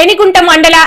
రేణిగుంట మండల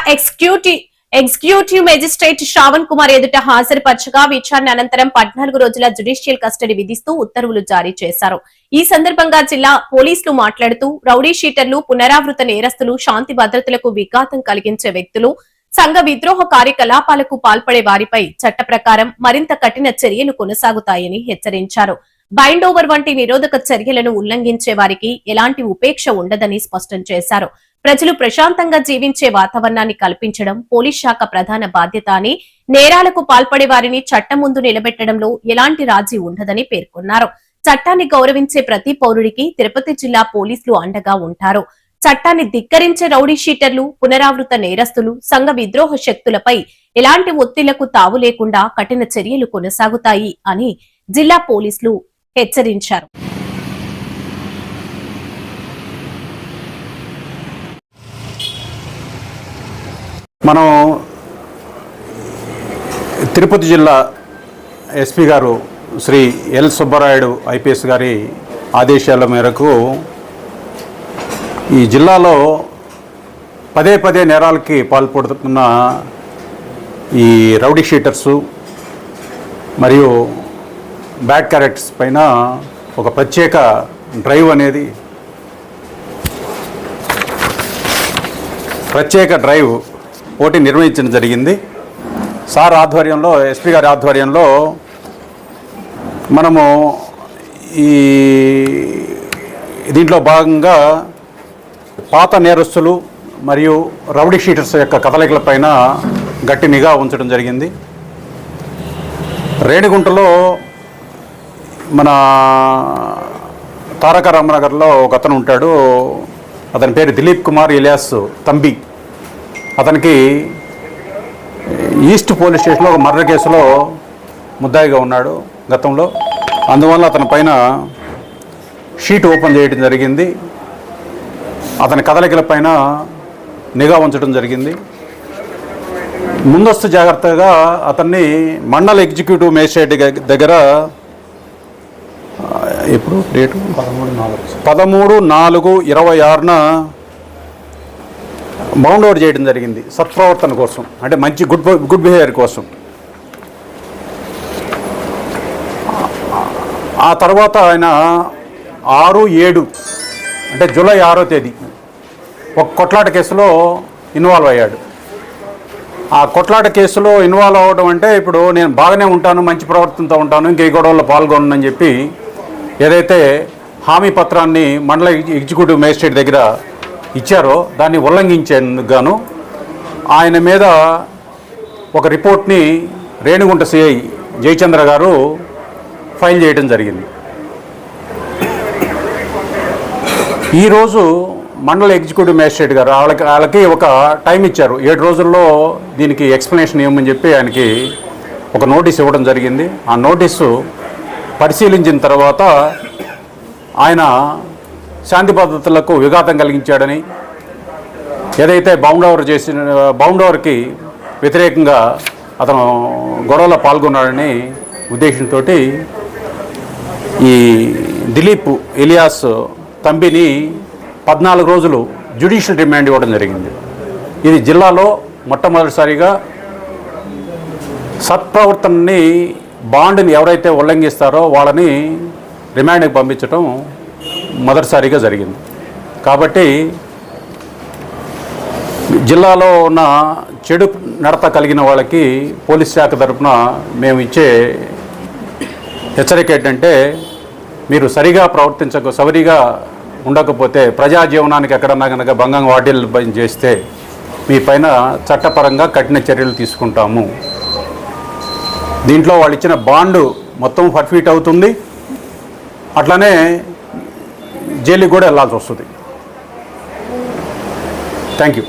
executive magistrate Shravan Kumar ఎదుట హాజరుపరచగా విచారణ అనంతరం 14 రోజుల జ్యుడిషియల్ కస్టడీ విధిస్తూ ఉత్తర్వులు జారీ చేశారు. ఈ సందర్భంగా జిల్లా పోలీసులు మాట్లాడుతూ రౌడీ షీటర్లు, పునరావృత నేరస్తులు, శాంతి భద్రతలకు విఘాతం కలిగించే వ్యక్తులు, సంఘ విద్రోహ కార్యకలాపాలకు పాల్పడే వారిపై చట్ట ప్రకారం మరింత కఠిన చర్యలు కొనసాగుతాయని హెచ్చరించారు. బైండ్ ఓవర్ వంటి నిరోధక చర్యలను ఉల్లంఘించే వారికి ఎలాంటి ఉపేక్ష ఉండదని స్పష్టం చేశారు. ప్రజలు ప్రశాంతంగా జీవించే వాతావరణాన్ని కల్పించడం పోలీస్ శాఖ ప్రధాన బాధ్యత అని, నేరాలకు పాల్పడే వారిని చట్టం ముందు నిలబెట్టడంలో ఎలాంటి రాజీ ఉండదని పేర్కొన్నారు. చట్టాన్ని గౌరవించే ప్రతి పౌరుడికి తిరుపతి జిల్లా పోలీసులు అండగా ఉంటారు. చట్టాన్ని ధిక్కరించే రౌడీ షీటర్లు, పునరావృత నేరస్తులు, సంఘ విద్రోహ శక్తులపై ఎలాంటి ఒత్తిళ్లకు తావు లేకుండా కఠిన చర్యలు కొనసాగుతాయి అని జిల్లా పోలీసులు హెచ్చరించారు. మనం తిరుపతి జిల్లా ఎస్పీ గారు శ్రీ ఎల్ సుబ్బరాయుడు ఐపీఎస్ గారి ఆదేశాల మేరకు ఈ జిల్లాలో పదే నేరాలకి పాల్పడుతున్న ఈ రౌడీ షీటర్సు మరియు బ్యాడ్ క్యారెక్టర్స్ పైన ఒక ప్రత్యేక డ్రైవ్ పోటీ నిర్వహించడం జరిగింది. సార్ ఆధ్వర్యంలో, ఎస్పీ గారి ఆధ్వర్యంలో మనము దీంట్లో భాగంగా పాత నేరస్తులు మరియు రౌడీ షీటర్స్ యొక్క కదలికలపైన గట్టి నిఘా ఉంచడం జరిగింది. రేణిగుంటలో మన తారక రామనగర్లో ఒక అతను ఉంటాడు. అతని పేరు దిలీప్ కుమార్ ఇలియాస్ తంబి. అతనికి ఈస్ట్ పోలీస్ స్టేషన్లో ఒక మర్డర్ కేసులో ముద్దాయిగా ఉన్నాడు గతంలో. అందువల్ల అతని పైన షీట్ ఓపెన్ చేయడం జరిగింది. అతని కదలికల పైన నిఘా ఉంచడం జరిగింది. ముందస్తు జాగ్రత్తగా అతన్ని మండల ఎగ్జిక్యూటివ్ మేజిస్ట్రేట్ దగ్గర ఇప్పుడు డేటు 13/4/26న బౌండ్ ఓవర్ చేయడం జరిగింది. సత్ప్రవర్తన కోసం, అంటే మంచి గుడ్ బిహేవియర్ కోసం. ఆ తర్వాత ఆయన 6/7 అంటే జూలై 6వ తేదీ ఒక కొట్లాట కేసులో ఇన్వాల్వ్ అయ్యాడు. ఆ కొట్లాట కేసులో ఇన్వాల్వ్ అవ్వడం అంటే ఇప్పుడు నేను బాగానే ఉంటాను, మంచి ప్రవర్తనతో ఉంటాను, ఇంకే గొడవల్లో పాల్గొనని చెప్పి ఏదైతే హామీ పత్రాన్ని మండల ఎగ్జిక్యూటివ్ మేజిస్ట్రేట్ దగ్గర ఇచ్చారో దాన్ని ఉల్లంఘించేందుకు గాను ఆయన మీద ఒక రిపోర్ట్ని రేణిగుంట సిఐ జయచంద్ర గారు ఫైల్ చేయడం జరిగింది. ఈరోజు మండల ఎగ్జిక్యూటివ్ మేజిస్ట్రేట్ గారు వాళ్ళకి ఒక టైం ఇచ్చారు. 7 రోజుల్లో దీనికి ఎక్స్ప్లెనేషన్ ఇవ్వమని చెప్పి ఆయనకి ఒక నోటీస్ ఇవ్వడం జరిగింది. ఆ నోటీసు పరిశీలించిన తర్వాత ఆయన శాంతి భద్రతలకు విఘాతం కలిగించాడని, ఏదైతే బౌండ్ ఓవర్కి వ్యతిరేకంగా అతను గొడవలో పాల్గొన్నాడని ఉద్దేశంతో ఈ దిలీప్ ఇలియాస్ తంబిని 14 రోజులు జ్యుడిషియల్ రిమాండ్ ఇవ్వడం జరిగింది. ఇది జిల్లాలో మొట్టమొదటిసారిగా సత్ప్రవర్తనని, బాండ్ని ఎవరైతే ఉల్లంఘిస్తారో వాళ్ళని రిమాండ్కి పంపించడం మొదటిసారిగా జరిగింది. కాబట్టి జిల్లాలో ఉన్న చెడు నడత కలిగిన వాళ్ళకి పోలీస్ శాఖ తరఫున మేము ఇచ్చే హెచ్చరిక ఏంటంటే, మీరు సరిగా ఉండకపోతే, ప్రజా జీవనానికి ఎక్కడన్నా కనుక భంగం వాటిల్లు చేస్తే మీ పైన చట్టపరంగా కఠిన చర్యలు తీసుకుంటాము. దీంట్లో వాళ్ళు ఇచ్చిన బాండు మొత్తం ఫర్ఫీట్ అవుతుంది. అట్లానే జైలుకి కూడా వెళ్ళాల్సి వస్తుంది. Thank you.